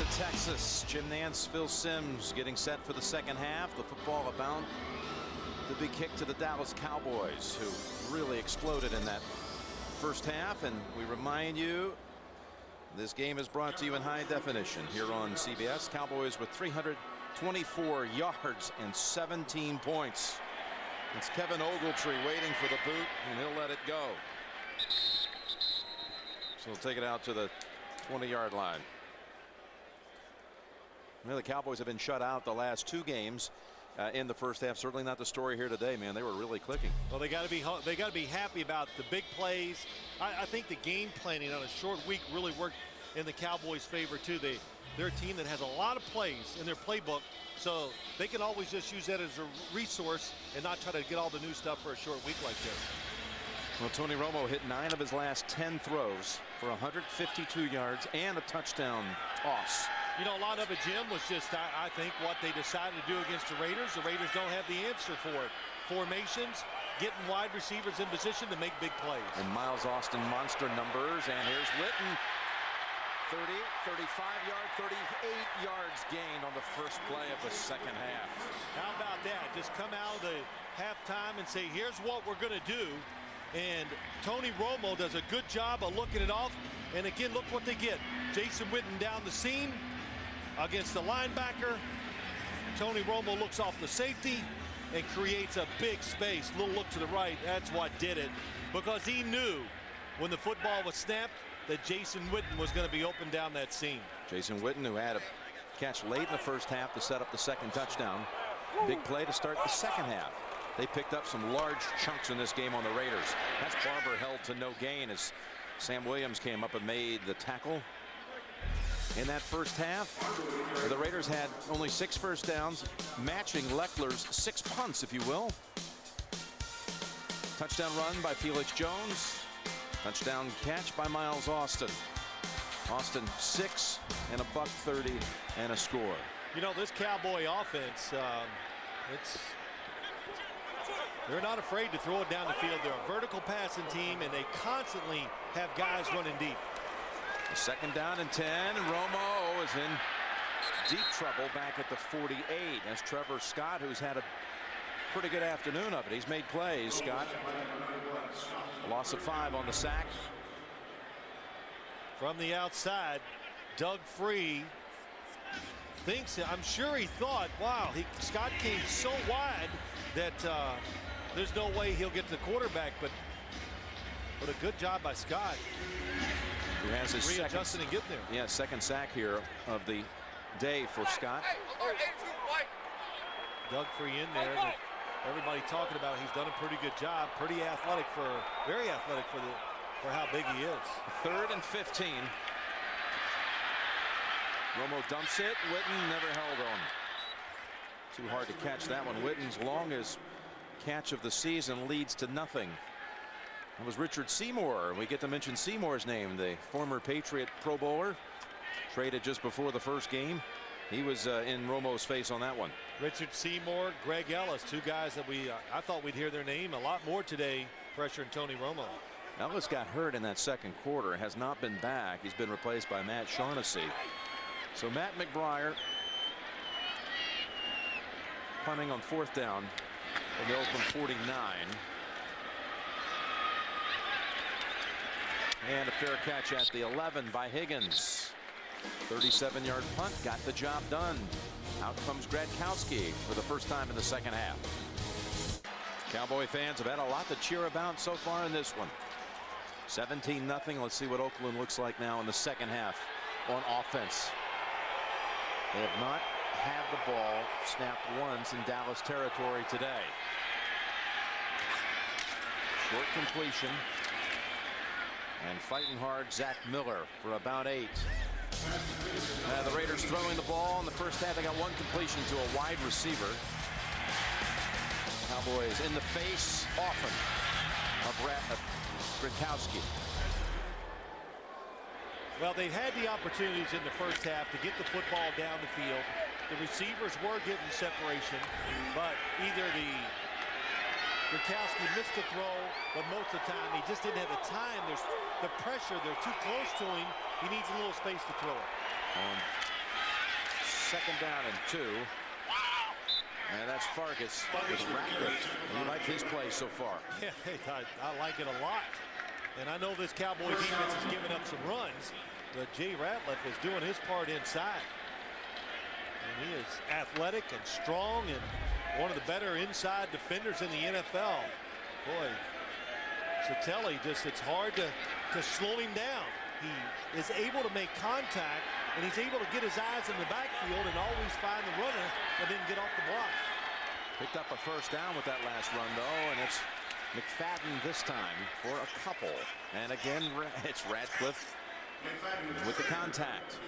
to Texas. Jim Nance, Phil Simms getting set for the second half. The football about to be kicked to the Dallas Cowboys, who really exploded in that first half. And we remind you, this game is brought to you in high definition here on CBS. Cowboys with 324 yards and 17 points. It's Kevin Ogletree waiting for the boot, and he'll let it go. So he'll take it out to the 20-yard line. Well, the Cowboys have been shut out the last two games in the first half. Certainly not the story here today, man. They were really clicking. Well, they got to be happy about the big plays. I think the game planning on a short week really worked in the Cowboys' favor too. They're a team that has a lot of plays in their playbook, so they can always just use that as a resource and not try to get all the new stuff for a short week like this. Well, Tony Romo hit 9 of his last 10 throws for 152 yards and a touchdown toss. You know, a lot of it, Jim, was just, I think, what they decided to do against the Raiders. The Raiders don't have the answer for it. Formations, getting wide receivers in position to make big plays. And Miles Austin monster numbers. And here's Witten. 30, 35-yard, 38 yards gained on the first play of the second half. How about that? Just come out of the halftime and say, here's what we're going to do. And Tony Romo does a good job of looking it off. And again, look what they get. Jason Witten down the seam against the linebacker. Tony Romo looks off the safety and creates a big space. Little look to the right. That's what did it. Because he knew when the football was snapped that Jason Witten was going to be open down that seam. Jason Witten, who had a catch late in the first half to set up the second touchdown. Big play to start the second half. They picked up some large chunks in this game on the Raiders. That's Barber held to no gain as Sam Williams came up and made the tackle. In that first half, the Raiders had only 6 first downs, matching Leckler's 6 punts, if you will. Touchdown run by Felix Jones. Touchdown catch by Miles Austin. Austin 6 and a $130 and a score. You know, this Cowboy offense, they're not afraid to throw it down the field. They're a vertical passing team, and they constantly have guys running deep. Second down and 10, and Romo is in deep trouble back at the 48 as Trevor Scott, who's had a pretty good afternoon of it. He's made plays. Scott, a loss of 5 on the sack. From the outside, Doug Free thinks, I'm sure he thought, wow, Scott came so wide that there's no way he'll get to the quarterback, but a good job by Scott. Who has his readjusting and getting there. Yeah, second sack here of the day for Scott. Doug Free in there. Everybody talking about he's done a pretty good job. Very athletic for how big he is. 3rd and 15. Romo dumps it. Witten never held on. Too hard to catch that one. Witten's longest catch of the season leads to nothing. It was Richard Seymour. We get to mention Seymour's name, the former Patriot Pro Bowler, traded just before the first game. He was in Romo's face on that one. Richard Seymour, Greg Ellis, 2 guys that I thought we'd hear their name a lot more today, pressuring Tony Romo. Ellis got hurt in that second quarter, has not been back. He's been replaced by Matt Shaughnessy. So Matt McBriar punting on 4th down from the Oakland 49. And a fair catch at the 11 by Higgins. 37-yard punt got the job done. Out comes Gradkowski for the first time in the second half. Cowboy fans have had a lot to cheer about so far in this one. 17-0. Let's see what Oakland looks like now in the second half on offense. They have not had the ball snapped once in Dallas territory today. Short completion. And fighting hard, Zach Miller for about 8. The Raiders throwing the ball in the first half. They got 1 completion to a wide receiver. Cowboys in the face often of Gradkowski. Well, they had the opportunities in the first half to get the football down the field. The receivers were getting separation, but either Gradkowski missed the throw, but most of the time he just didn't have the time. There's the pressure. They're too close to him. He needs a little space to throw it. second down and 2. And that's Fargus with Ratcliffe. You like his play so far? Yeah, I like it a lot. And I know this Cowboy defense is giving up some runs, but Jay Ratliff is doing his part inside. And he is athletic and strong and one of the better inside defenders in the NFL. Boy, Satelli it's hard to slow him down. He is able to make contact, and he's able to get his eyes in the backfield and always find the runner and then get off the block. Picked up a first down with that last run, though, and it's McFadden this time for a couple. And again, it's Radcliffe with the contact.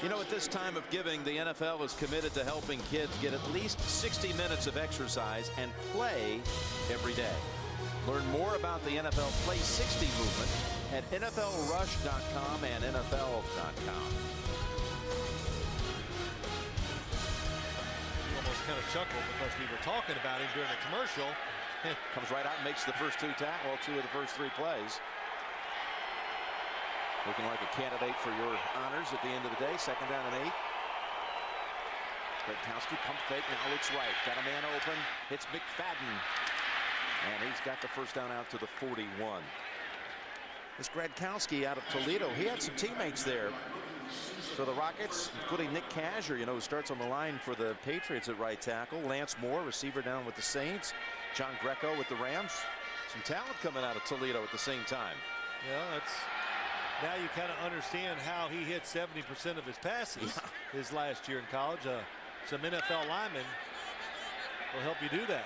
You know, at this time of giving, the NFL is committed to helping kids get at least 60 minutes of exercise and play every day. Learn more about the NFL Play 60 movement at NFLRush.com and NFL.com. Almost kind of chuckled because we were talking about him during the commercial. Comes right out and makes the first two of the first 3 plays. Looking like a candidate for your honors at the end of the day. Second down and 8. Gradkowski pump fake, now looks right. Got a man open. Hits McFadden. And he's got the first down out to the 41. This Gradkowski out of Toledo. He had some teammates there for the Rockets, including Nick Casher, who starts on the line for the Patriots at right tackle. Lance Moore, receiver down with the Saints. John Greco with the Rams. Some talent coming out of Toledo at the same time. Yeah, now you kind of understand how he hit 70% of his passes his last year in college. Some NFL linemen will help you do that.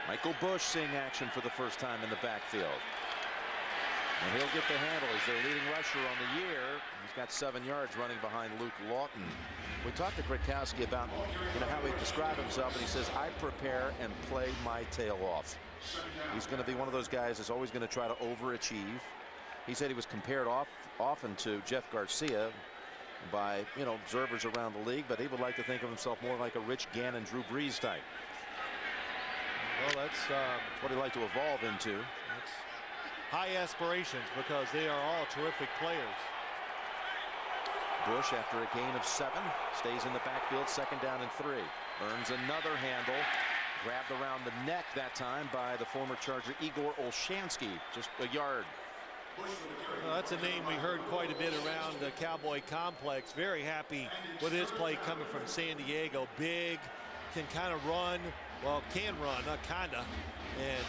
Michael Bush seeing action for the first time in the backfield. And he'll get the handle. He's their leading rusher on the year. He's got 7 yards running behind Luke Lawton. We talked to Gradkowski about how he described himself, and he says, I prepare and play my tail off. He's going to be one of those guys that's always going to try to overachieve. He said he was compared often to Jeff Garcia by observers around the league, but he would like to think of himself more like a Rich Gannon, Drew Brees type. Well, that's what he'd like to evolve into. That's high aspirations because they are all terrific players. Bush, after a gain of 7, stays in the backfield, second down and 3. Earns another handle. Grabbed around the neck that time by the former Charger Igor Olshansky, just a yard. Well, that's a name we heard quite a bit around the Cowboy complex. Very happy with his play coming from San Diego. Big, can kind of run. Well, can run, not kinda, and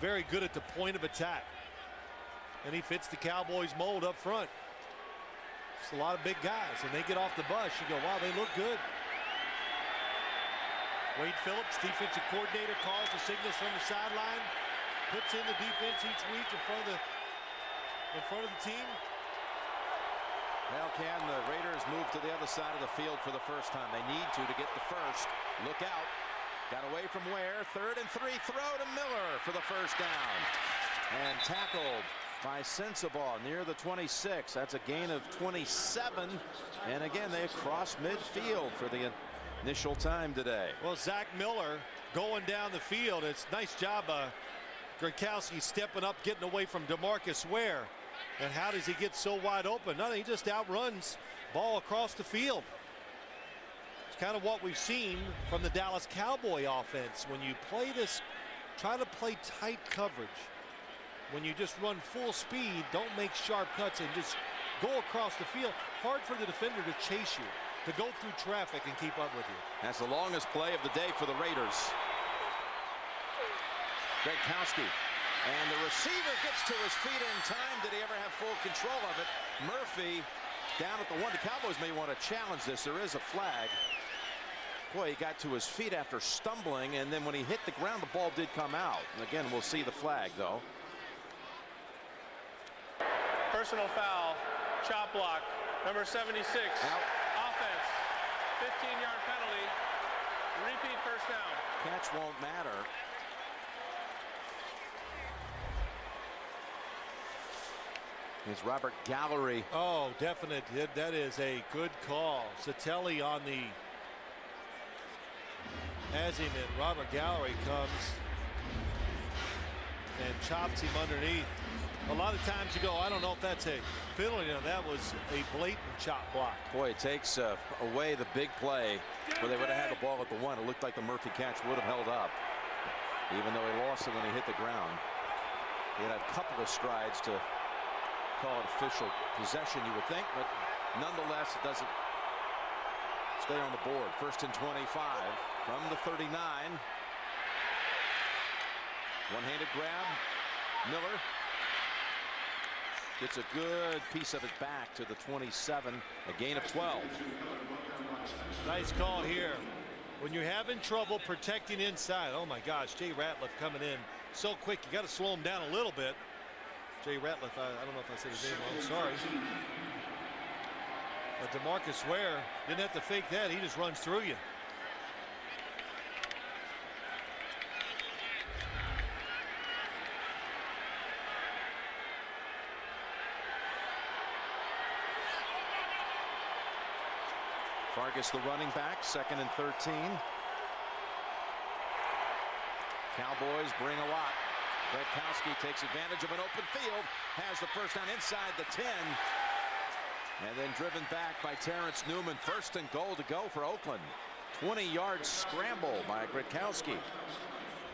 very good at the point of attack. And he fits the Cowboys mold up front. It's a lot of big guys, and they get off the bus. You go, wow, they look good. Wade Phillips, defensive coordinator, calls the signals from the sideline, puts in the defense each week in front of the team. Well, can the Raiders move to the other side of the field for the first time? They need to get the first. Look out. Got away from Ware. 3rd and 3. Throw to Miller for the first down. And tackled by Sensabaugh near the 26. That's a gain of 27. And again, they cross midfield for the initial time today. Well, Zach Miller going down the field. It's a nice job. Gradkowski stepping up, getting away from DeMarcus Ware. And how does he get so wide open? Nothing. He just outruns ball across the field. It's kind of what we've seen from the Dallas Cowboy offense. When you play this, try to play tight coverage. When you just run full speed, don't make sharp cuts and just go across the field. Hard for the defender to chase you, to go through traffic and keep up with you. That's the longest play of the day for the Raiders. Gradkowski. And the receiver gets to his feet in time. Did he ever have full control of it? Murphy down at the 1. The Cowboys may want to challenge this. There is a flag. Boy, he got to his feet after stumbling, and then when he hit the ground, the ball did come out. And again, we'll see the flag, though. Personal foul, chop block, number 76. Out. Offense, 15-yard penalty, repeat first down. Catch won't matter. Here's Robert Gallery. Oh, definite. That is a good call. Satelli on the has him, and Robert Gallery comes and chops him underneath. A lot of times you go, I don't know if that's a penalty. No, that was a blatant chop block. Boy, it takes away the big play where they would have had the ball at the 1. It looked like the Murphy catch would have held up, even though he lost it when he hit the ground. He had a couple of strides to call it official possession, you would think, but nonetheless, it doesn't stay on the board. 1st and 25 from the 39. One-handed grab. Miller gets a good piece of it back to the 27, a gain of 12. Nice call here. When you're having trouble protecting inside, oh my gosh, Jay Ratliff coming in so quick. You got to slow him down a little bit. Jay Ratliff, I don't know if I said his name wrong, sorry. But DeMarcus Ware didn't have to fake that. He just runs through you. Fargas, the running back, 2nd and 13. Cowboys bring a lot. Gradkowski takes advantage of an open field, has the first down inside the 10, and then driven back by Terrence Newman. 1st and goal to go for Oakland. 20-yard scramble by Gradkowski.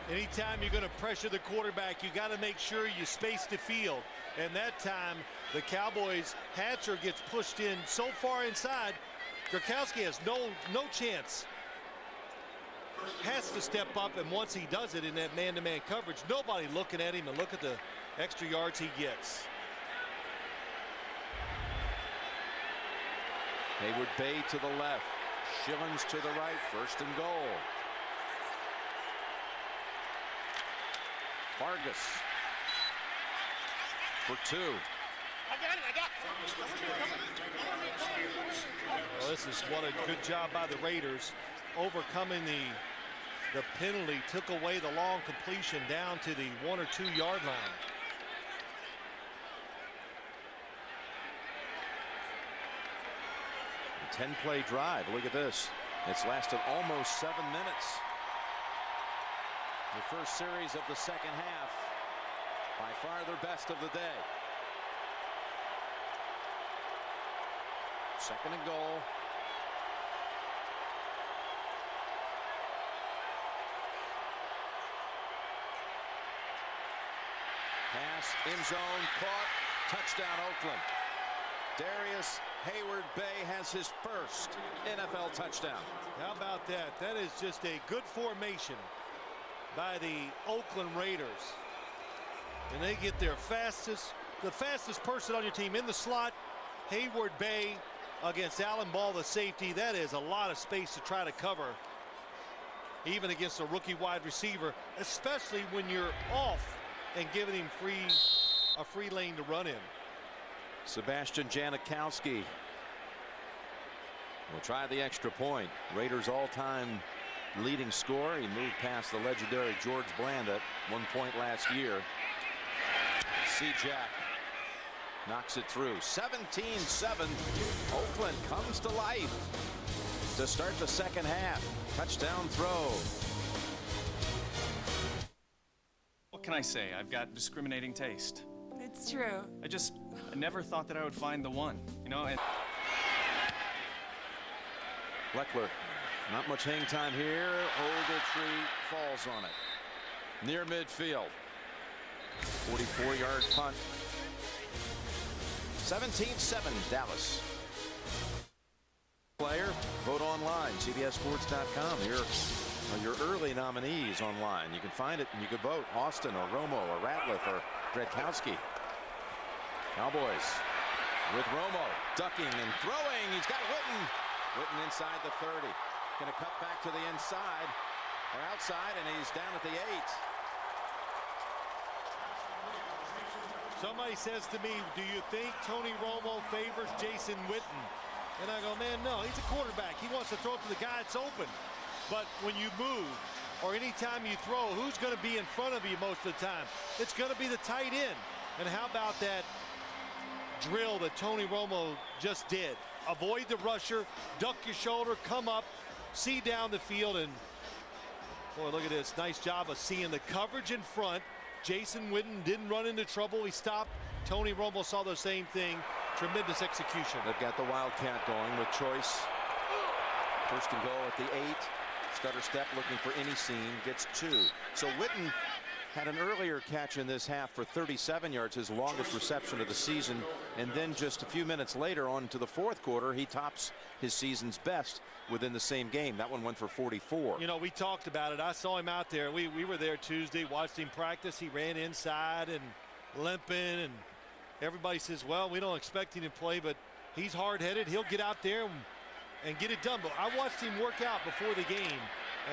Anytime you're going to pressure the quarterback, you got to make sure you space the field. And that time, the Cowboys Hatcher gets pushed in so far inside, Gradkowski has no chance. Has to step up, and once he does it in that man-to-man coverage, nobody looking at him, and look at the extra yards he gets. Heyward-Bey to the left, Schillens to the right. 1st and goal. Fargas for 2. Well, this is what a good job by the Raiders, overcoming the penalty, took away the long completion down to the 1 or 2 yard line. A 10-play drive. Look at this. It's lasted almost 7 minutes. The first series of the second half. By far their best of the day. 2nd and goal. Pass in zone, caught, touchdown Oakland. Darrius Heyward-Bey has his first NFL touchdown. How about that? That is just a good formation by the Oakland Raiders. And they get their the fastest person on your team in the slot. Heyward-Bey against Allen Ball, the safety. That is a lot of space to try to cover, even against a rookie wide receiver, especially when you're off and giving him a free lane to run in. Sebastian Janikowski will try the extra point. Raiders all-time leading scorer. He moved past the legendary George Bland at 1 point last year. C-Jack knocks it through. 17-7. Oakland comes to life to start the second half. Touchdown throw. What can I say? I've got discriminating taste. It's true. I never thought that I would find the one, you know. And Leckler, not much hang time here. Ogletree falls on it. Near midfield. 44-yard punt. 17-7 Dallas. Player, vote online, CBSSports.com. Here are your early nominees online. You can find it and you can vote Austin or Romo or Ratliff or Gradkowski. Cowboys with Romo ducking and throwing. He's got Witten. Witten inside the 30. Going to cut back to the inside or outside, and he's down at the 8. Somebody says to me, do you think Tony Romo favors Jason Witten? And I go, man, no, he's a quarterback. He wants to throw it to the guy that's open. But when you move or anytime you throw, who's going to be in front of you most of the time? It's going to be the tight end. And how about that drill that Tony Romo just did? Avoid the rusher, duck your shoulder, come up, see down the field, and boy, look at this. Nice job of seeing the coverage in front, Jason Witten didn't run into trouble. He stopped. Tony Romo saw the same thing. Tremendous execution. They've got the Wildcat going with choice. First and goal at the 8. Stutter step looking for any seam. Gets 2. So Witten had an earlier catch in this half for 37 yards, his longest reception of the season. And then just a few minutes later on to the fourth quarter, he tops his season's best within the same game. That one went for 44. You know, we talked about it. I saw him out there. We were there Tuesday, watched him practice. He ran inside and limping, and everybody says, well, we don't expect him to play, but he's hard-headed. He'll get out there and get it done. But I watched him work out before the game,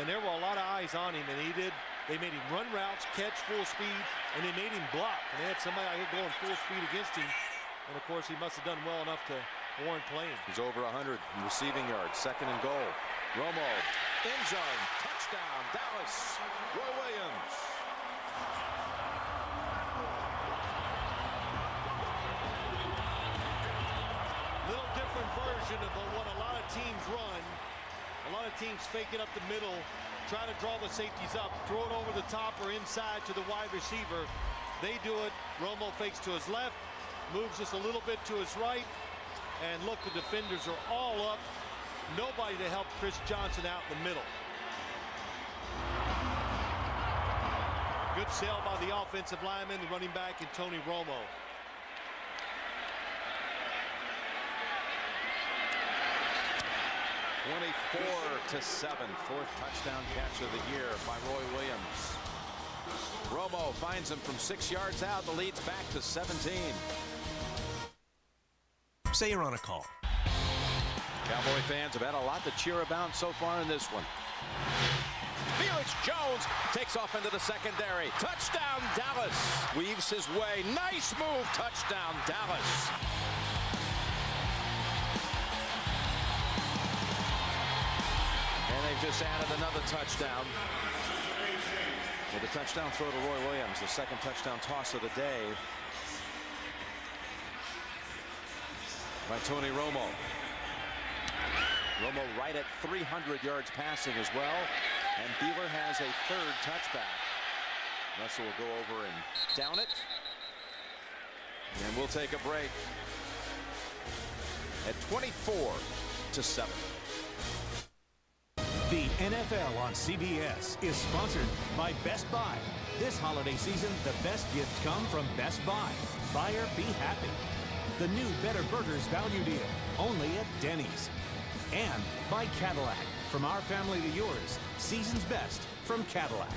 and there were a lot of eyes on him, and he did. They made him run routes, catch full speed, and they made him block. And they had somebody out here going full speed against him. And, of course, he must have done well enough to warrant playing. He's over 100 in receiving yards. Second and goal. Romo, end zone, touchdown, Dallas. Roy Williams. Little different version of what a lot of teams run. A lot of teams fake it up the middle, try to draw the safeties up, throw it over the top or inside to the wide receiver. They do it. Romo fakes to his left, moves just a little bit to his right, and look, the defenders are all up. Nobody to help Chris Johnson out in the middle. Good sale by the offensive lineman, the running back, and Tony Romo. (24-7), fourth touchdown catch of the year by Roy Williams. Romo finds him from 6 yards out. The lead's back to 17. Say you're on a call. Cowboy fans have had a lot to cheer about so far in this one. Felix Jones takes off into the secondary. Touchdown, Dallas. Weaves his way. Nice move. Touchdown, Dallas. And they've just added another touchdown. With a touchdown throw to Roy Williams, the second touchdown toss of the day by Tony Romo. Romo right at 300 yards passing as well. And Beeler has a third touchback. Russell will go over and down it. And we'll take a break at 24-7. The NFL on CBS is sponsored by Best Buy. This holiday season, the best gifts come from Best Buy. Buyer, be happy. The new Better Burgers value deal, only at Denny's. And by Cadillac. From our family to yours, season's best from Cadillac.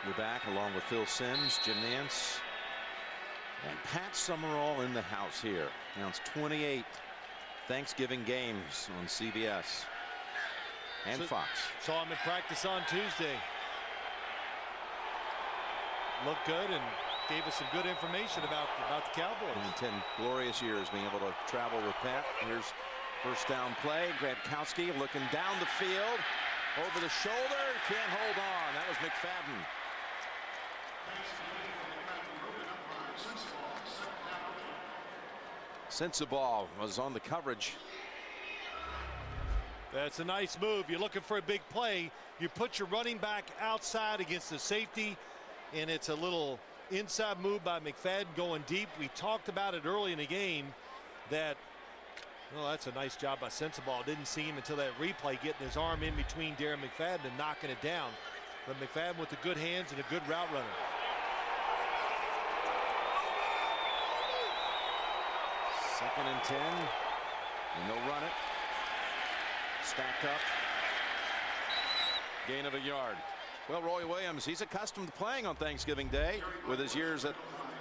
We're back along with Phil Simms, Jim Nance, and Pat Summerall in the house here. Now it's 28 Thanksgiving games on CBS and Fox. Saw him in practice on Tuesday. Looked good and gave us some good information about the Cowboys. In 10 glorious years being able to travel with Pat. Here's first down play. Gradkowski looking down the field. Over the shoulder. Can't hold on. That was McFadden. Sensabaugh was on the coverage. That's a nice move. You're looking for a big play. You put your running back outside against the safety, and it's a little inside move by McFadden going deep. We talked about it early in the game that, well, that's a nice job by Sensabaugh. Didn't see him until that replay, getting his arm in between Darren McFadden and knocking it down. But McFadden with the good hands and a good route runner. Second and 10. And they'll run it. Stacked up. Gain of a yard. Well, Roy Williams, he's accustomed to playing on Thanksgiving Day with his years at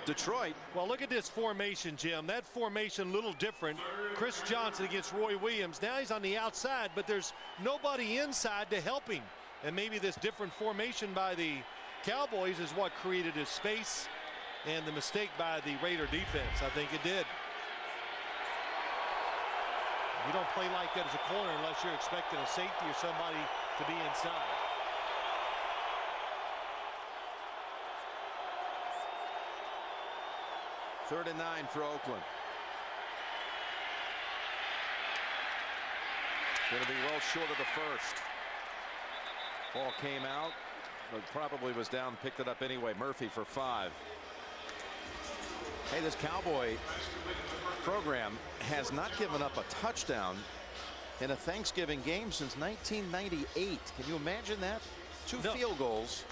Detroit. Well, look at this formation, Jim. That formation a little different. Chris Johnson against Roy Williams. Now he's on the outside, but there's nobody inside to help him. And maybe this different formation by the Cowboys is what created his space and the mistake by the Raider defense. I think it did. You don't play like that as a corner unless you're expecting a safety or somebody to be inside. Third and 9 for Oakland. Going to be well short of the first. Ball came out, but probably was down, picked it up anyway. Murphy for 5. Hey, this Cowboy program has not given up a touchdown in a Thanksgiving game since 1998. Can you imagine that? 2 field goals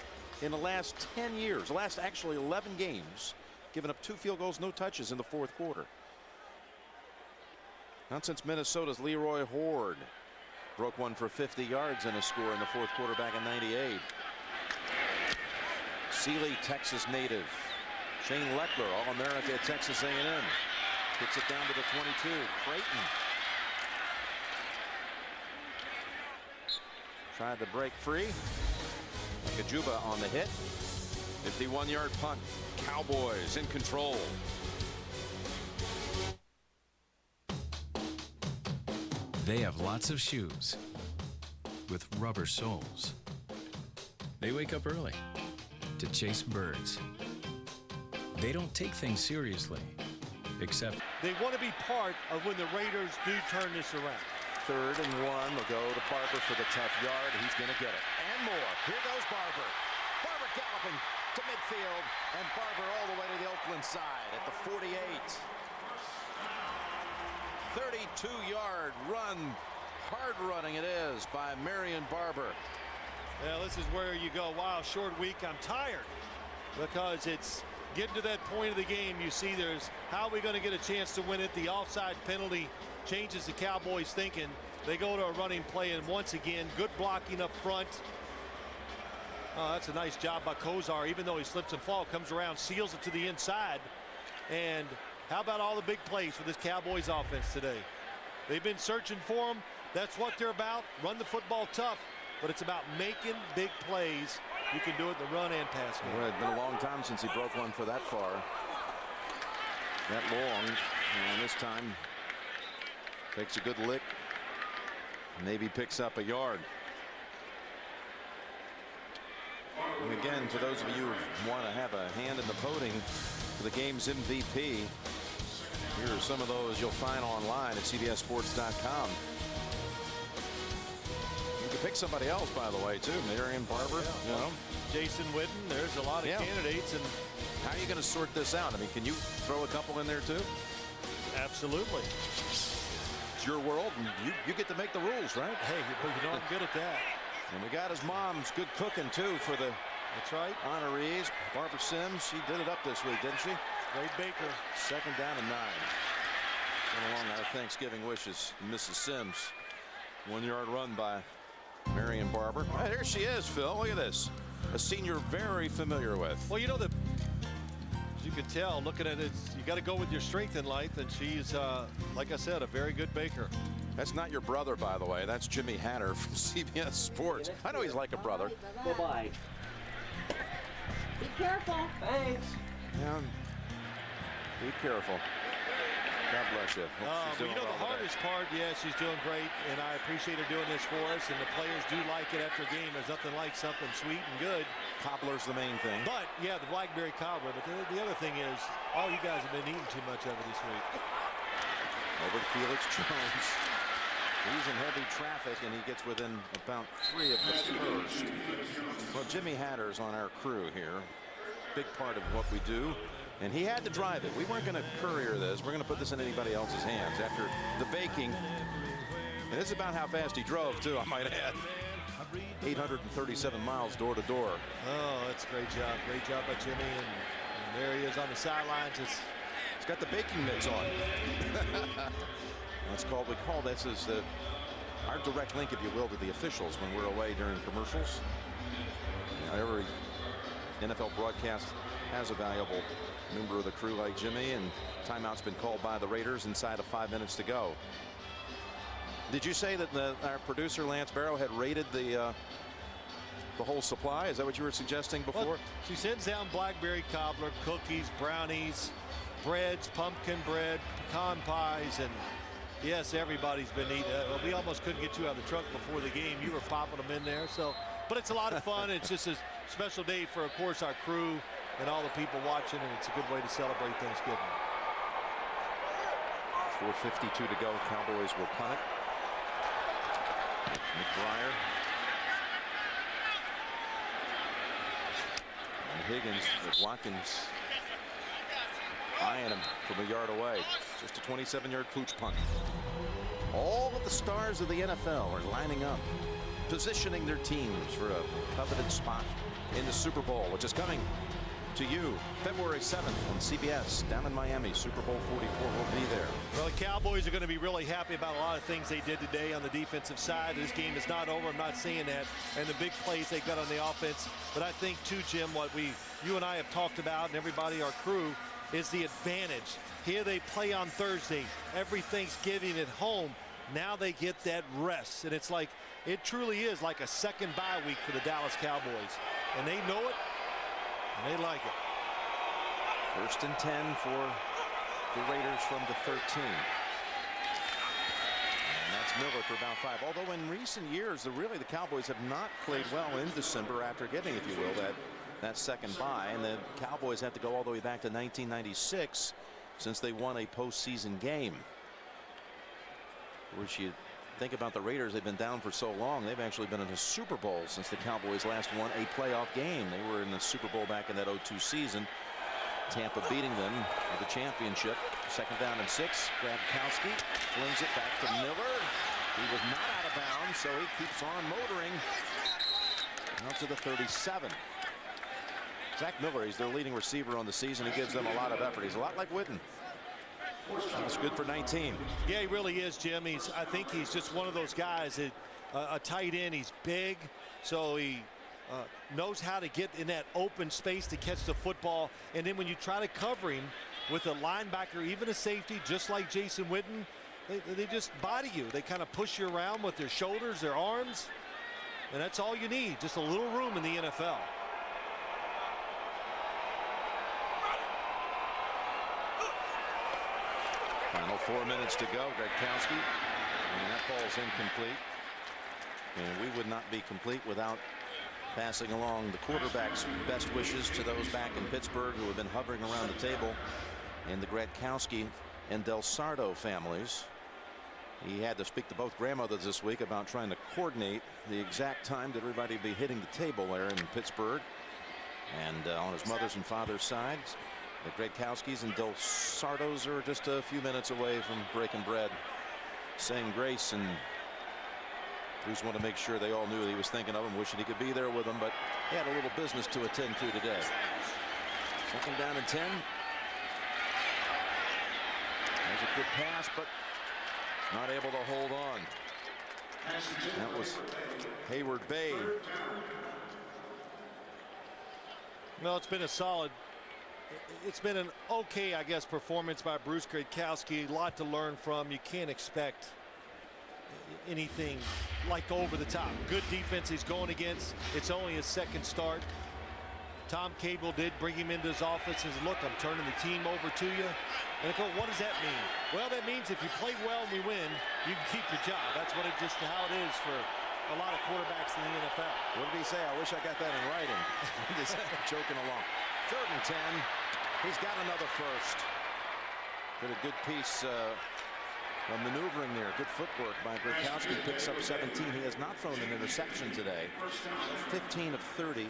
in the last 10 years. The last actually 11 games, giving up 2 field goals, no touches in the 4th quarter. Not since Minnesota's Leroy Horde broke one for 50 yards in a score in the 4th quarter back in '98. Sealy, Texas native. Shane Leckler, All-America at Texas A&M. Kicks it down to the 22. Creighton tried to break free. Kajuba on the hit. 51-yard punt. Cowboys in control. They have lots of shoes with rubber soles. They wake up early to chase birds. They don't take things seriously, except They want to be part of when the Raiders do turn this around. 3rd and 1. They'll go to Barber for the tough yard. He's going to get it. And more. Here goes Barber. Barber galloping to midfield. And Barber all the way to the Oakland side at the 48. 32-yard run. Hard running it is by Marion Barber. Yeah, this is where you go, wow, short week, I'm tired. Because it's getting to that point of the game. You see there's how are we going to get a chance to win it. The offside penalty changes the Cowboys thinking. They go to a running play, and once again, good blocking up front. Oh, that's a nice job by Kozar. Even though he slips and falls, comes around, seals it to the inside. And how about all the big plays for this Cowboys offense today? They've been searching for them. That's what they're about. Run the football tough, but it's about making big plays. You can do it in the run and pass game. Well, it's been a long time since he broke one for that far. That long. And this time takes a good lick. Maybe picks up a yard. And again, for those of you who want to have a hand in the voting for the game's MVP, here are some of those you'll find online at CBSSports.com. You can pick somebody else, by the way, too. Marion Barber, you know. Jason Witten. There's a lot of candidates. And how are you going to sort this out? I mean, can you throw a couple in there, too? absolutely. It's your world, and you get to make the rules, right? Hey, you know I'm good at that. And we got his mom's good cooking, too, for the That's right. honorees. Barbara Sims, she did it up this week, didn't she? Great baker. 2nd down and 9. And along our Thanksgiving wishes, Mrs. Sims. 1-yard run by Marion Barber. Oh, there she is, Phil. Look at this. A scene you're very familiar with. Well, you know, as you can tell, looking at it, you got to go with your strength in life, and she's, like I said, a very good baker. That's not your brother, by the way. That's Jimmy Hatter from CBS Sports. I know he's like a brother. Bye-bye. Be careful. Thanks. Yeah. Be careful. God bless you. You know, the hardest part, yeah, she's doing great, and I appreciate her doing this for us, and the players do like it after a game. There's nothing like something sweet and good. Cobbler's the main thing. But, yeah, the blackberry cobbler. But the other thing is, all you guys have been eating too much of it this week. Over to Felix Jones. He's in heavy traffic, and he gets within about 3 of the first. Well, Jimmy Hatter's on our crew here. Big part of what we do. And he had to drive it. We weren't going to courier this. We're going to put this in anybody else's hands after the baking. And this is about how fast he drove, too, I might add. 837 miles door to door. Oh, that's a great job. Great job by Jimmy. And there he is on the sidelines. He's got the baking mix on. That's called, we call this is our direct link, if you will, to the officials when we're away during commercials. You know, every NFL broadcast has a valuable member of the crew like Jimmy, and timeout's been called by the Raiders inside of 5 minutes to go. Did you say that our producer Lance Barrow had raided the whole supply? Is that what you were suggesting before? Well, she sends down blackberry cobbler, cookies, brownies, breads, pumpkin bread, pecan pies, and yes, everybody's been eating. We almost couldn't get you out of the truck before the game. You were popping them in there. So, but it's a lot of fun. It's just a special day for, of course, our crew and all the people watching, and it's a good way to celebrate Thanksgiving. 4:52 to go. Cowboys will punt it. McBriar Higgins, with Watkins eyeing him from a yard away. Just a 27-yard pooch punt. All of the stars of the NFL are lining up, positioning their teams for a coveted spot in the Super Bowl, which is coming to you February 7th on CBS down in Miami. Super Bowl 44 will be there. Well, the Cowboys are going to be really happy about a lot of things they did today on the defensive side. This game is not over. I'm not saying that. And the big plays they got on the offense. But I think too, Jim, what you and I have talked about, and everybody, our crew, is the advantage. Here they play on Thursday, every Thanksgiving at home. Now they get that rest. And it's like, it truly is like a second bye week for the Dallas Cowboys. And they know it. And they like it. 1st and 10 for the Raiders from the 13. And that's Miller for about 5. Although in recent years, the Cowboys have not played well in December after getting, if you will, that second bye. And the Cowboys have to go all the way back to 1996 since they won a postseason game. Which you think about the Raiders, they've been down for so long. They've actually been in a Super Bowl since the Cowboys last won a playoff game. They were in the Super Bowl back in that 02 season. Tampa beating them for the championship. 2nd down and 6. Gradkowski flings it back to Miller. He was not out of bounds, so he keeps on motoring out to the 37. Zach Miller, he's their leading receiver on the season. He gives them a lot of effort. He's a lot like Witten. That's good for 19. Yeah, he really is, Jim. I think he's just one of those guys that a tight end. He's big, so he knows how to get in that open space to catch the football. And then when you try to cover him with a linebacker, even a safety, just like Jason Witten, they just body you. They kind of push you around with their shoulders, their arms, and that's all you need. Just a little room in the NFL. Final 4 minutes to go. Gradkowski, and that ball's incomplete. And we would not be complete without passing along the quarterback's best wishes to those back in Pittsburgh who have been hovering around the table, and the Gradkowski and Del Sardo families. He had to speak to both grandmothers this week about trying to coordinate the exact time that everybody be hitting the table there in Pittsburgh. And on his mother's and father's sides, the Gradkowskis and Del Sardos are just a few minutes away from breaking bread, saying grace, and Bruce wanted to make sure they all knew that he was thinking of them, wishing he could be there with them, but he had a little business to attend to today. 2nd down and 10. There's a good pass, but not able to hold on. That was Heyward-Bey. Well, it's been a solid. It's been an okay, I guess, performance by Bruce Gradkowski. A lot to learn from. You can't expect anything like over the top. Good defense he's going against. It's only his 2nd start. Tom Cable did bring him into his office and said, look, I'm turning the team over to you. And I go, what does that mean? Well, that means if you play well and we win, you can keep your job. That's what just how it is for a lot of quarterbacks in the NFL. What did he say? I wish I got that in writing. He's joking along. 3rd and 10. He's got another first. Did a good piece of maneuvering there. Good footwork by Gradkowski. Picks up 17. He has not thrown an interception today. 15 of 30.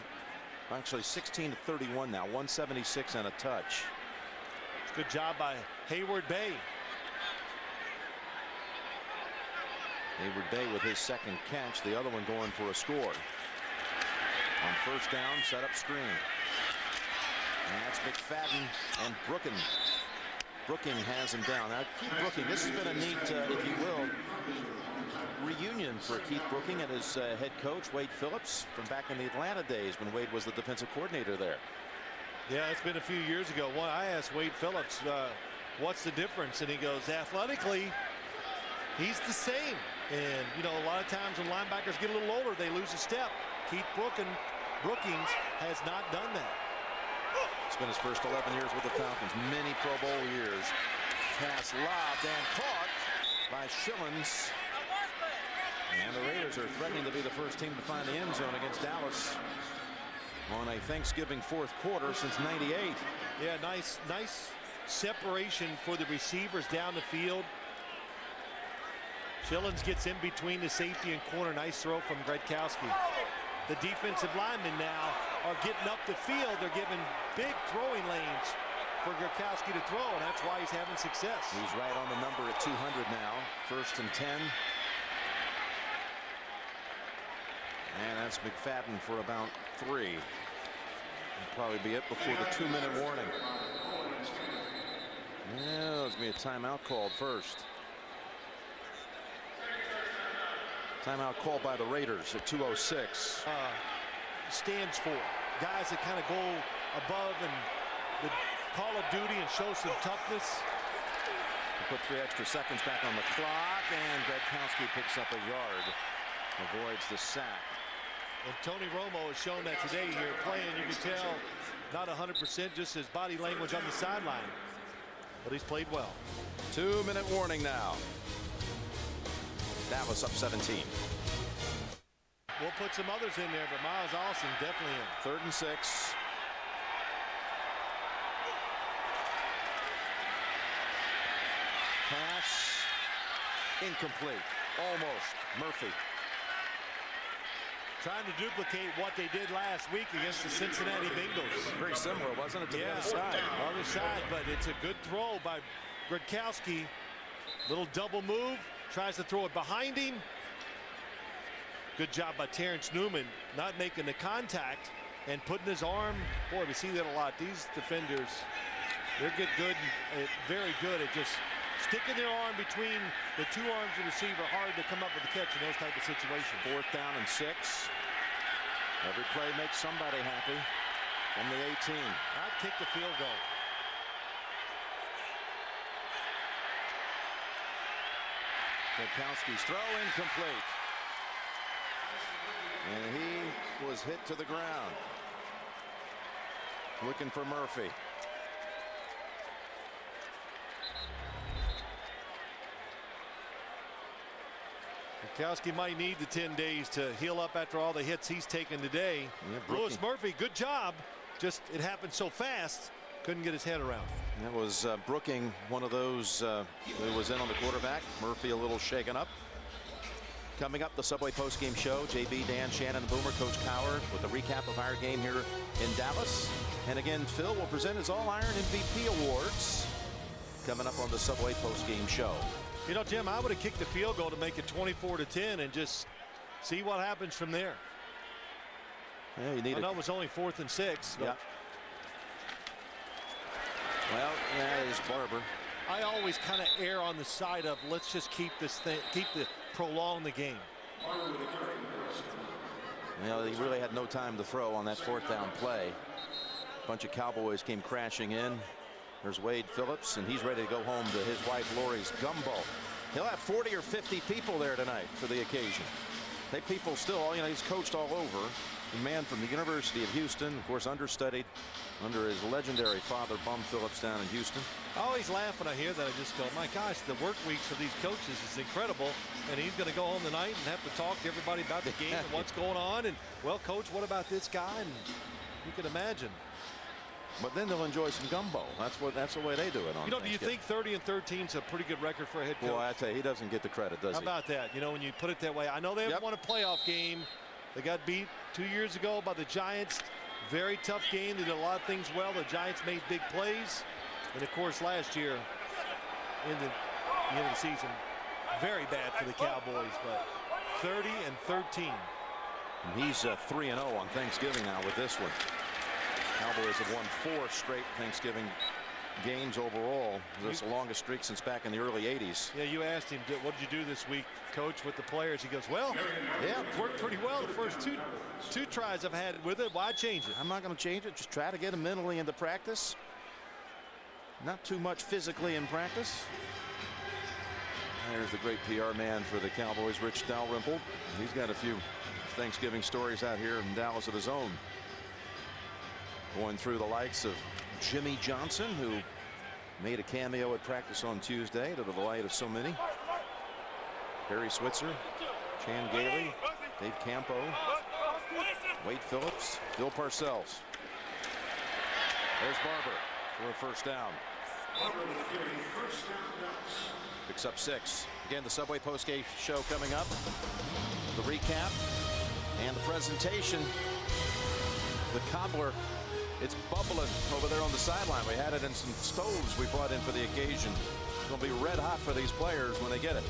Actually 16 of 31 now. 176 and a touch. Good job by Heyward-Bey. Heyward-Bey with his 2nd catch. The other one going for a score. On 1st down, set up screen. And that's McFadden and Brooking. Brooking has him down. Now, Keith Brooking, this has been a neat, if you will, reunion for Keith Brooking and his head coach, Wade Phillips, from back in the Atlanta days when Wade was the defensive coordinator there. Yeah, it's been a few years ago. Well, I asked Wade Phillips, what's the difference? And he goes, athletically, he's the same. And, you know, a lot of times when linebackers get a little older, they lose a step. Keith Brookings has not done that. Spent his first 11 years with the Falcons, many Pro Bowl years. Pass lobbed and caught by Schillens. And the Raiders are threatening to be the first team to find the end zone against Dallas on a Thanksgiving 4th quarter since '98. Yeah, nice separation for the receivers down the field. Schillens gets in between the safety and corner. Nice throw from Gradkowski. The defensive linemen now are getting up the field. They're giving big throwing lanes for Gradkowski to throw, and that's why he's having success. He's right on the number at 200 now. 1st and 10. And that's McFadden for about 3. That'll probably be it before the 2-minute warning. Yeah, there's going to be a timeout called first. Timeout called by the Raiders at 2:06. Stands for guys that kind of go above and the call of duty and show some toughness. Put 3 extra seconds back on the clock, and Gradkowski picks up a yard. Avoids the sack. And Tony Romo has shown that today here playing. You can tell not 100%, just his body language on the sideline. But he's played well. 2-minute warning now. Dallas up 17. We'll put some others in there, but Miles Austin definitely in. 3rd and 6. Pass incomplete. Almost. Murphy. Trying to duplicate what they did last week against the Cincinnati Bengals. Very similar, wasn't it, to the other side? Other side, but it's a good throw by Gradkowski. Little double move. Tries to throw it behind him. Good job by Terrence Newman not making the contact and putting his arm. Boy, we see that a lot. These defenders, they're good, very good at just sticking their arm between the 2 arms of the receiver. Hard to come up with the catch in those type of situations. 4th down and 6. Every play makes somebody happy. From the 18. I'd kick the field goal. Gradkowski's throw incomplete. And he was hit to the ground. Looking for Murphy. Gradkowski might need the 10 days to heal up after all the hits he's taken today. Yeah, Lewis Murphy, good job. Just it happened so fast, couldn't get his head around. That was Brooking, one of those who was in on the quarterback. Murphy a little shaken up. Coming up, the Subway postgame show. JB, Dan, Shannon, and Boomer, Coach Coward with a recap of our game here in Dallas. And again, Phil will present his All-Iron MVP awards coming up on the Subway postgame show. You know, Jim, I would have kicked the field goal to make it 24-10 and just see what happens from there. Yeah, you need I know it was only 4th and 6. But yeah. Well, yeah, it's Barber. I always kind of err on the side of let's just keep this thing, prolong the game. Well, he really had no time to throw on that 4th down play. A bunch of Cowboys came crashing in. There's Wade Phillips, and he's ready to go home to his wife Lori's gumbo. He'll have 40 or 50 people there tonight for the occasion. They people still, you know, he's coached all over. A man from the University of Houston, of course, understudied under his legendary father, Bum Phillips, down in Houston. I always laugh when I hear that. I just go, my gosh, the work weeks for these coaches is incredible. And he's going to go home tonight and have to talk to everybody about the game and what's going on. And, well, Coach, what about this guy? And you can imagine. But then they'll enjoy some gumbo. That's the way they do it on. You know, do you think 30-13 is a pretty good record for a head coach? Well, I tell you, he doesn't get the credit, does he? How about that? You know, when you put it that way. I know they haven't won a playoff game. They got beat 2 years ago by the Giants. Very tough game. They did a lot of things well. The Giants made big plays. And, of course, last year in the end of the season, very bad for the Cowboys. But 30-13. And he's 3-0 on Thanksgiving now with this one. Cowboys have won 4 straight Thanksgiving games overall. That's the longest streak since back in the early 80s. Yeah, you asked him, what did you do this week, Coach, with the players? He goes, well, yeah, it worked pretty well the first two tries I've had with it. Why change it? I'm not going to change it. Just try to get him mentally into practice. Not too much physically in practice. There's the great PR man for the Cowboys, Rich Dalrymple. He's got a few Thanksgiving stories out here in Dallas of his own. Going through the likes of Jimmy Johnson, who made a cameo at practice on Tuesday to the delight of so many. Barry Switzer, Chan Gailey, Dave Campo, Wade Phillips, Bill Parcells. There's Barber for a first down. Picks up 6. Again, the Subway postgame show coming up. The recap. And the presentation, the cobbler, it's bubbling over there on the sideline. We had it in some stoves we brought in for the occasion. It's going to be red hot for these players when they get it.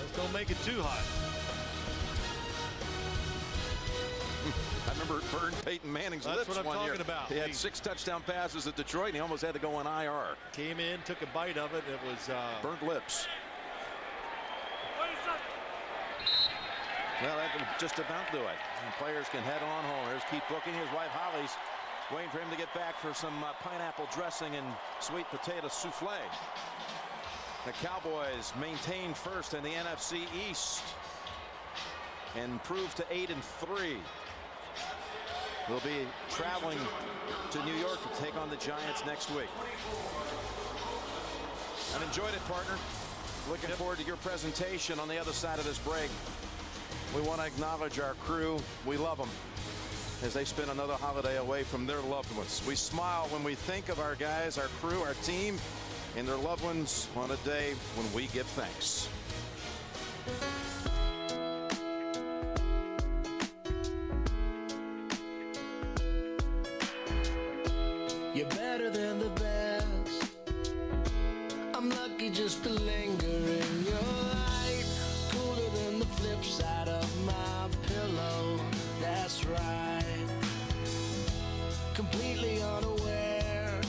Just don't make it too hot. I remember it burned Peyton Manning's lips what I'm one year. talking about. He had 6 touchdown passes at Detroit, and he almost had to go on IR. Came in, took a bite of it. It was burnt lips. Well, that would just about do it. And players can head on home. Here's Keith Booking. His wife Holly's waiting for him to get back for some pineapple dressing and sweet potato souffle. The Cowboys maintain first in the NFC East and improve to 8-3. They'll be traveling to New York to take on the Giants next week. I've enjoyed it, partner. Looking forward to your presentation on the other side of this break. We want to acknowledge our crew. We love them as they spend another holiday away from their loved ones. We smile when we think of our guys, our crew, our team, and their loved ones on a day when we give thanks. You're better than the best. I'm lucky just to linger in your light. Cooler than the flip side of my pillow. That's right. Completely unaware.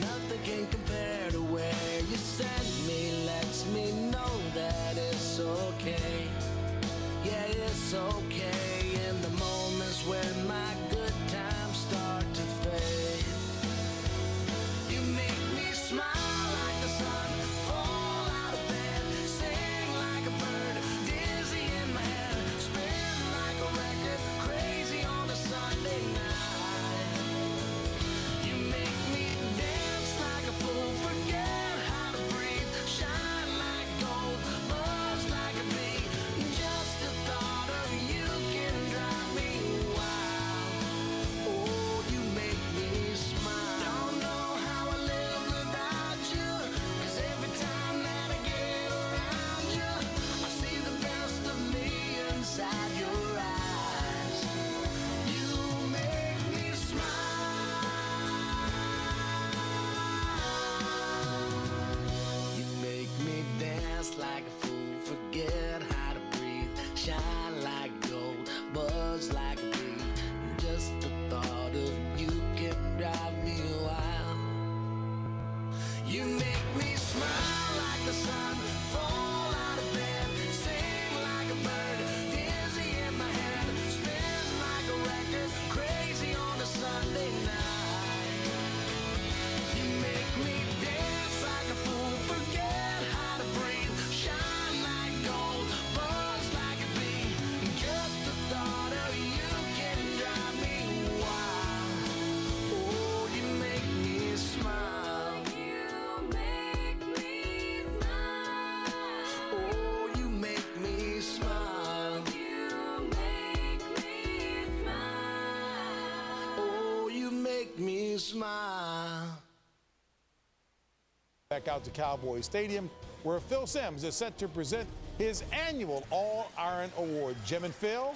Nothing can compare to where you send me. Lets me know that it's okay. Yeah, it's okay. In the moments when my good times start to fade, you make me smile like the sun, fall out of bed, sing like a bird, dizzy in my head, spin like a record, crazy on a Sunday night. You make me dance like a fool, forget how to breathe, shine like gold, buzz like a bee. Just the thought of you can drive me wild. Oh, you make me smile. Don't know how I live without you, 'cause every time that I get around you, I see the best of me inside your eyes. You make me smile. You make me dance like a fool, forget how to breathe, shine like gold, buzz like a bee. Just the thought of you can drive me wild. You make me smile like the sun, fall out of bed, sing like a bird, dizzy in my head, spin like a record, crazy on a Sunday night. You make me dance like a fool, forget how to breathe, shine like gold, buzz like a bee. Just the thought of you can drive me wild. Oh, you make me smile. You make me smile. Oh, you make me smile. You make me smile. Oh, you make me smile. Back out to Cowboys Stadium, where Phil Simms is set to present his annual All-Iron Award. Jim and Phil.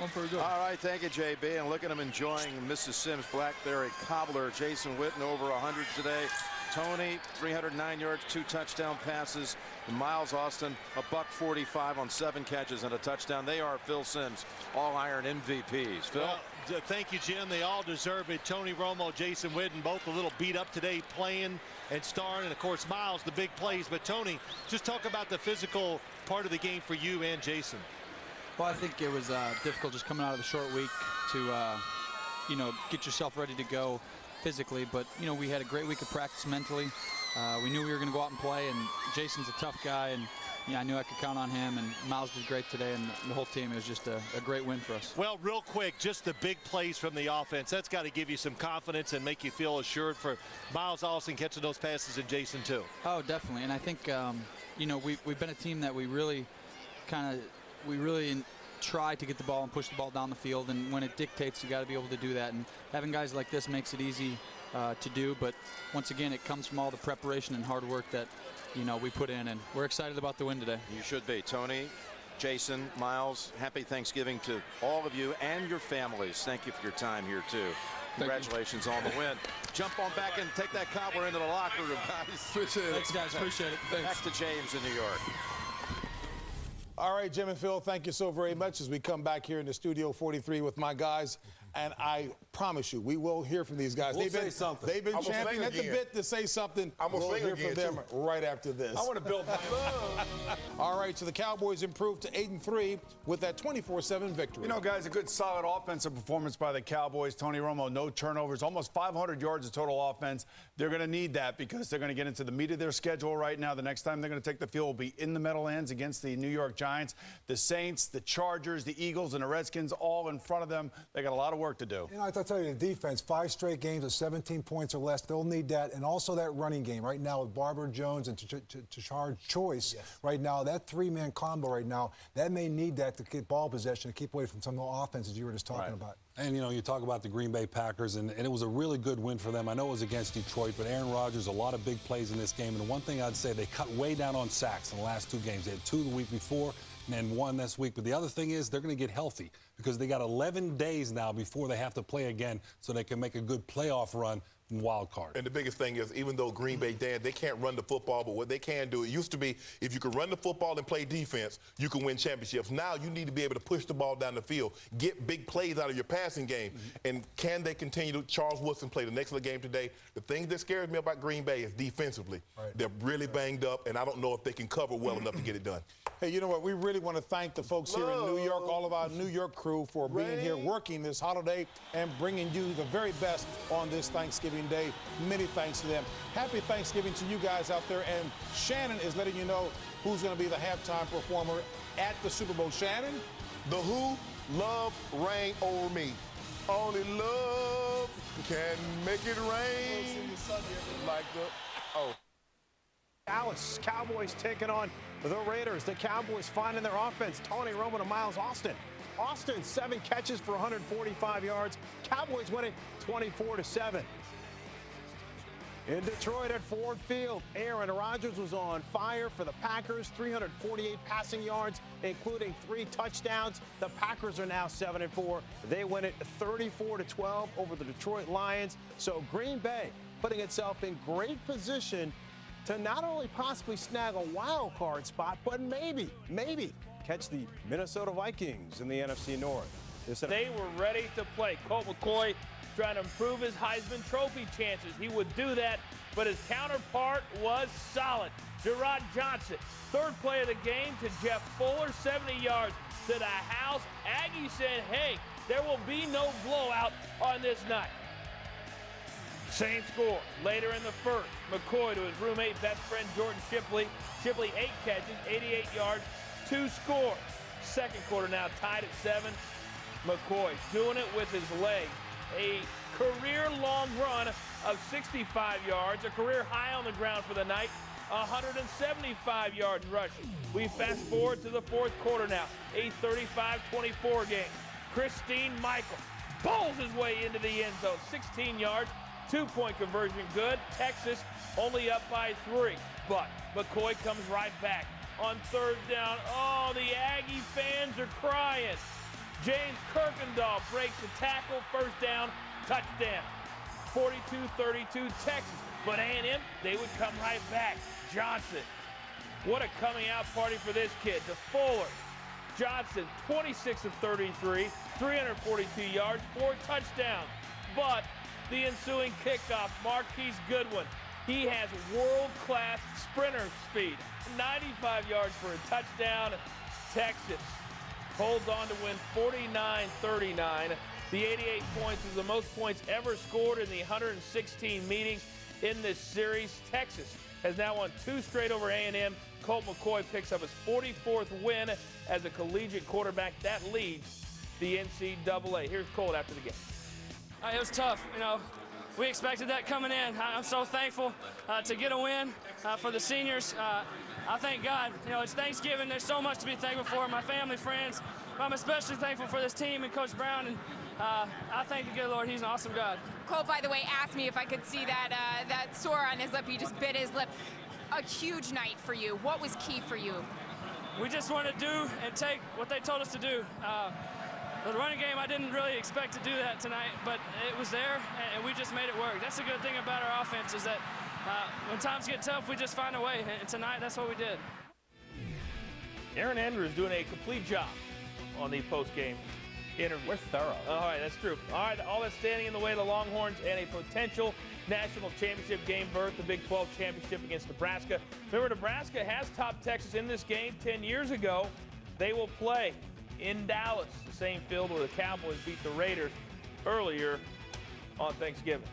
All right, thank you, JB. And look at him enjoying Mrs. Sims' Blackberry Cobbler. Jason Witten over 100 today. Tony, 309 yards, 2 touchdown passes. And Miles Austin, $145 on 7 catches and a touchdown. They are Phil Simms' All-Iron MVPs. Phil? Well, thank you, Jim. They all deserve it. Tony Romo, Jason Witten, both a little beat up today playing and starring. And, of course, Miles, the big plays. But, Tony, just talk about the physical part of the game for you and Jason. Well, I think it was difficult just coming out of the short week to, get yourself ready to go physically. But, we had a great week of practice mentally. We knew we were going to go out and play, and Jason's a tough guy, and I knew I could count on him, and Miles did great today, and the whole team. It was just a great win for us. Well, real quick, just the big plays from the offense. That's got to give you some confidence and make you feel assured for Miles Austin catching those passes and Jason, too. Oh, definitely. And I think, we've been a team that we really try to get the ball and push the ball down the field, and when it dictates, you got to be able to do that. And having guys like this makes it easy to do. But once again, it comes from all the preparation and hard work that we put in, and we're excited about the win today. You should be. Tony, Jason, Miles, happy Thanksgiving to all of you and your families. Thank you for your time here, too. Congratulations on the win. Jump on back and take that cobbler into the locker room, guys. Appreciate it. Thanks, guys. Appreciate it. Thanks. Back to James in New York. All right, Jim and Phil, thank you so very much as we come back here in the Studio 43 with my guys. And I promise you, we will hear from these guys. We'll say something. They've been champing at the bit to say something. We'll hear from them right after this. I want to build my love. All right, so the Cowboys improved to 8-3 with that 24-7 victory. You know, guys, a good solid offensive performance by the Cowboys. Tony Romo, no turnovers, almost 500 yards of total offense. They're going to need that because they're going to get into the meat of their schedule right now. The next time they're going to take the field will be in the Meadowlands against the New York Giants. The Saints, the Chargers, the Eagles, and the Redskins all in front of them. They got a lot of work to do. You know, I tell you, the defense, 5 straight games of 17 points or less. They'll need that. And also that running game right now with Barber, Jones, and Tashard Choice. Yes. Right now, that 3-man combo right now, that may need that to get ball possession to keep away from some of the offenses you were just talking about. And, you know, you talk about the Green Bay Packers, and it was a really good win for them. I know it was against Detroit, but Aaron Rodgers, a lot of big plays in this game. And the one thing I'd say, they cut way down on sacks in the last 2 games. They had 2 the week before and then 1 this week. But the other thing is they're going to get healthy because they got 11 days now before they have to play again so they can make a good playoff run in wild card. And the biggest thing is, even though Green Bay, Dan, they can't run the football, but what they can do, it used to be if you could run the football and play defense, you can win championships. Now you need to be able to push the ball down the field, get big plays out of your passing game. And can they continue to? Charles Woodson played an excellent game today. The thing that scares me about Green Bay is defensively. They're really banged up, and I don't know if they can cover well enough to get it done. Hey, you know what? We really want to thank the folks here in New York, all of our New York crew for being here, working this holiday, and bringing you the very best on this Thanksgiving Day. Many thanks to them. Happy Thanksgiving to you guys out there. And Shannon is letting you know who's going to be the halftime performer at the Super Bowl. Shannon? The Who, Love, Rain Over Me. Only love can make it rain. Like the, Dallas Cowboys taking on the Raiders. The Cowboys finding their offense. Tony Romo to Miles Austin. Austin, 7 catches for 145 yards. Cowboys win it 24-7. In Detroit at Ford Field, Aaron Rodgers was on fire for the Packers, 348 passing yards, including 3 touchdowns. The Packers are now 7-4. They win it 34-12 over the Detroit Lions. So Green Bay putting itself in great position to not only possibly snag a wild card spot, but maybe catch the Minnesota Vikings in the NFC North. They were ready to play. Colt McCoy trying to improve his Heisman Trophy chances. He would do that, but his counterpart was solid. Gerard Johnson, 3rd play of the game to Jeff Fuller, 70 yards to the house. Aggie said, hey, there will be no blowout on this night. Same score later in the first. McCoy to his roommate, best friend Jordan Shipley. Shipley 8 catches, 88 yards, 2 scores. Second quarter now tied at 7. McCoy doing it with his legs. A career-long run of 65 yards, a career high on the ground for the night, 175 yards rushing. We fast forward to the 4th quarter now, a 35-24 game. Christine Michael bowls his way into the end zone, 16 yards, 2-point conversion good. Texas only up by 3, but McCoy comes right back on 3rd down. Oh, the Aggie fans are crying. James Kirkendall breaks the tackle, 1st down, touchdown. 42-32 Texas, but A&M, they would come right back. Johnson, what a coming out party for this kid. To Fuller, Johnson, 26 of 33, 342 yards, 4 touchdowns. But the ensuing kickoff, Marquise Goodwin, he has world-class sprinter speed. 95 yards for a touchdown. Texas holds on to win 49-39. The 88 points is the most points ever scored in the 116 meetings in this series. Texas has now won 2 straight over A&M. Colt McCoy picks up his 44th win as a collegiate quarterback. That leads the NCAA. Here's Colt after the game. It was tough. You know, we expected that coming in. I'm so thankful to get a win for the seniors. I thank God. You know, it's Thanksgiving. There's so much to be thankful for. My family, friends. I'm especially thankful for this team and Coach Brown. And I thank the good Lord. He's an awesome God. Colt, by the way, asked me if I could see that sore on his lip. He just bit his lip. A huge night for you. What was key for you? we just want to do and take what they told us to do. The running game, I didn't really expect to do that tonight, but it was there, and we just made it work. That's the good thing about our offense is that when times get tough, we just find a way, and tonight that's what we did. Aaron Andrews doing a complete job on the post-game interview. We're thorough. All right, that's true. All right, all that's standing in the way of the Longhorns and a potential national championship game berth, the Big 12 championship against Nebraska. Remember, Nebraska has topped Texas in this game 10 years ago. They will play in Dallas, the same field where the Cowboys beat the Raiders earlier on Thanksgiving.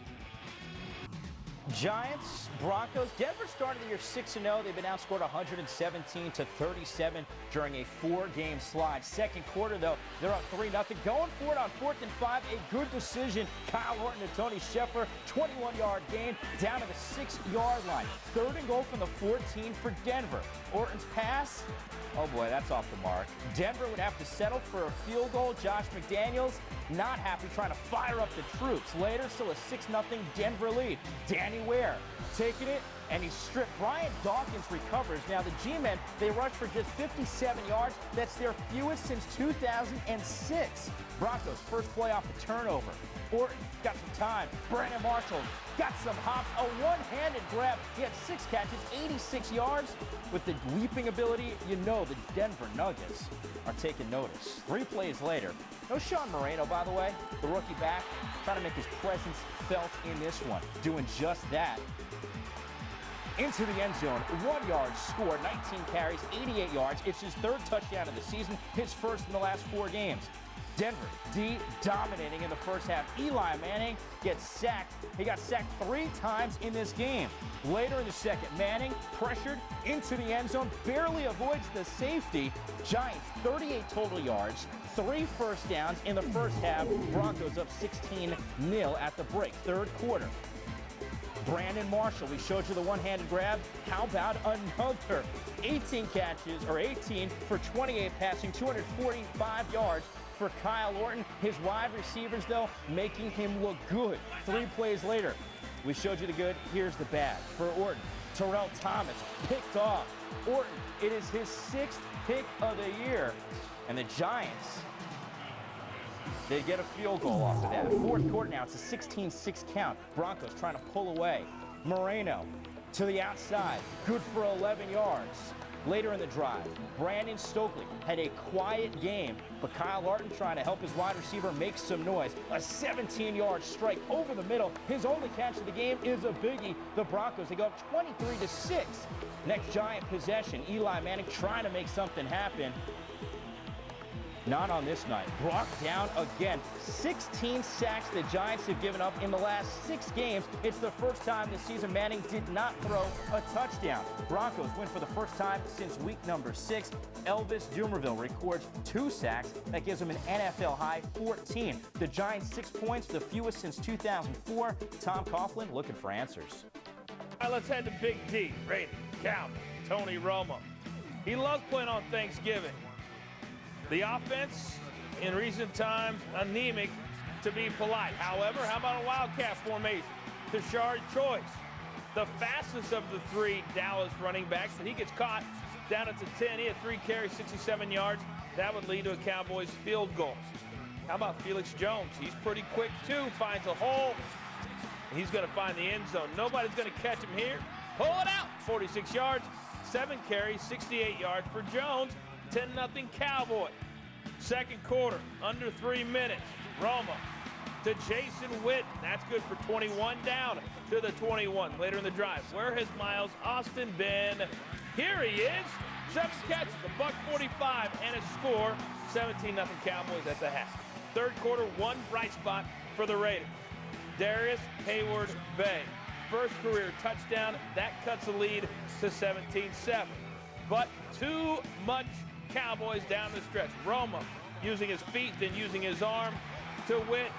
Giants, Broncos. Denver started the year 6-0. They've been outscored 117-37 during a 4-game slide. Second quarter, though, they're up 3-0. Going for it on 4th and 5. A good decision. Kyle Orton to Tony Sheffer. 21-yard gain down to the 6-yard line. 3rd and goal from the 14 for Denver. Orton's pass. Oh, boy, that's off the mark. Denver would have to settle for a field goal. Josh McDaniels not happy, trying to fire up the troops. Later, still a 6-0 Denver lead. Danny Ware taking it, and he's stripped. Brian Dawkins recovers. Now, the G-men, they rushed for just 57 yards. That's their fewest since 2006. Broncos first play off the turnover. Orton got some time. Brandon Marshall got some hops. A one-handed grab. He had 6 catches, 86 yards. With the leaping ability, you know the Denver Nuggets are taking notice. 3 plays later. No Sean Moreno, by the way, the rookie back, trying to make his presence felt in this one. Doing just that. Into the end zone, 1-yard score, 19 carries, 88 yards. It's his 3rd touchdown of the season, his first in the last 4 games. Denver, D dominating in the first half. Eli Manning gets sacked. He got sacked 3 times in this game. Later in the second, Manning pressured into the end zone, barely avoids the safety. Giants, 38 total yards, 3 first downs in the first half. Broncos up 16-0 at the break. 3rd quarter. Brandon Marshall, we showed you the one-handed grab. How about another 18 catches, or 18 for 28 passing, 245 yards for Kyle Orton. His wide receivers, though, making him look good. 3 plays later, we showed you the good. Here's the bad for Orton. Terrell Thomas picked off. Orton, it is his 6th pick of the year. And the Giants, they get a field goal off of that. 4th quarter now, it's a 16-6 count. Broncos trying to pull away. Moreno to the outside, good for 11 yards. Later in the drive, Brandon Stokely had a quiet game, but Kyle Orton trying to help his wide receiver make some noise. A 17-yard strike over the middle. His only catch of the game is a biggie. The Broncos, they go up 23-6. Next Giant possession, Eli Manning trying to make something happen. Not on this night. Brought down again. 16 sacks the Giants have given up in the last 6 games. It's the first time this season Manning did not throw a touchdown. Broncos win for the first time since week number 6. Elvis Dumerville records 2 sacks. That gives him an NFL high 14. The Giants 6 points, the fewest since 2004. Tom Coughlin looking for answers. All right, let's head to Big D. Raiders, Cowboys, Tony Romo. He loves playing on Thanksgiving. The offense, in recent times, anemic to be polite. However, how about a Wildcat formation? Tashard Choice, the fastest of the 3 Dallas running backs, but he gets caught down at the 10. He had 3 carries, 67 yards. That would lead to a Cowboys field goal. How about Felix Jones? He's pretty quick, too. Finds a hole. He's going to find the end zone. Nobody's going to catch him here. Pull it out. 46 yards, 7 carries, 68 yards for Jones. 10-0 Cowboy. Second quarter, under 3 minutes. Romo to Jason Witten. That's good for 21, down to the 21. Later in the drive, where has Miles Austin been? Here he is. 7 catches, $145, and a score. 17-0 Cowboys at the half. Third quarter, 1 bright spot for the Raiders. Darrius Heyward-Bey. First career touchdown. That cuts the lead to 17-7. But too much Cowboys down the stretch. Romo using his feet, then using his arm to Witt.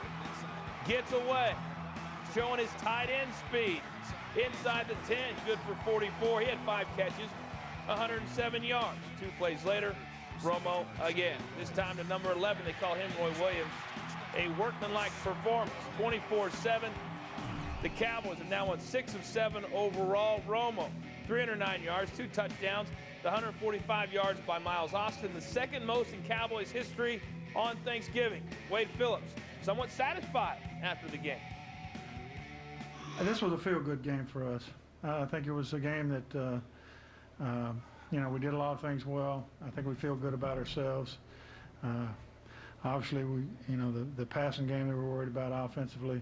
Gets away. Showing his tight end speed. Inside the 10, good for 44. He had 5 catches, 107 yards. 2 plays later, Romo again. This time to number 11, they call him Roy Williams. A workmanlike performance, 24-7. The Cowboys have now won 6 of 7 overall. Romo, 309 yards, 2 touchdowns, the 145 yards by Miles Austin, the second most in Cowboys history on Thanksgiving. Wade Phillips, somewhat satisfied after the game. This was a feel-good game for us. I think it was a game that, we did a lot of things well. I think we feel good about ourselves. Obviously, the passing game that we were worried about offensively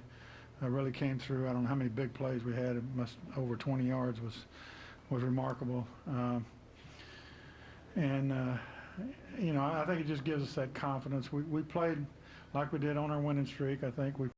really came through. I don't know how many big plays we had. It must over 20 yards was remarkable. I think it just gives us that confidence. We played like we did on our winning streak. I think we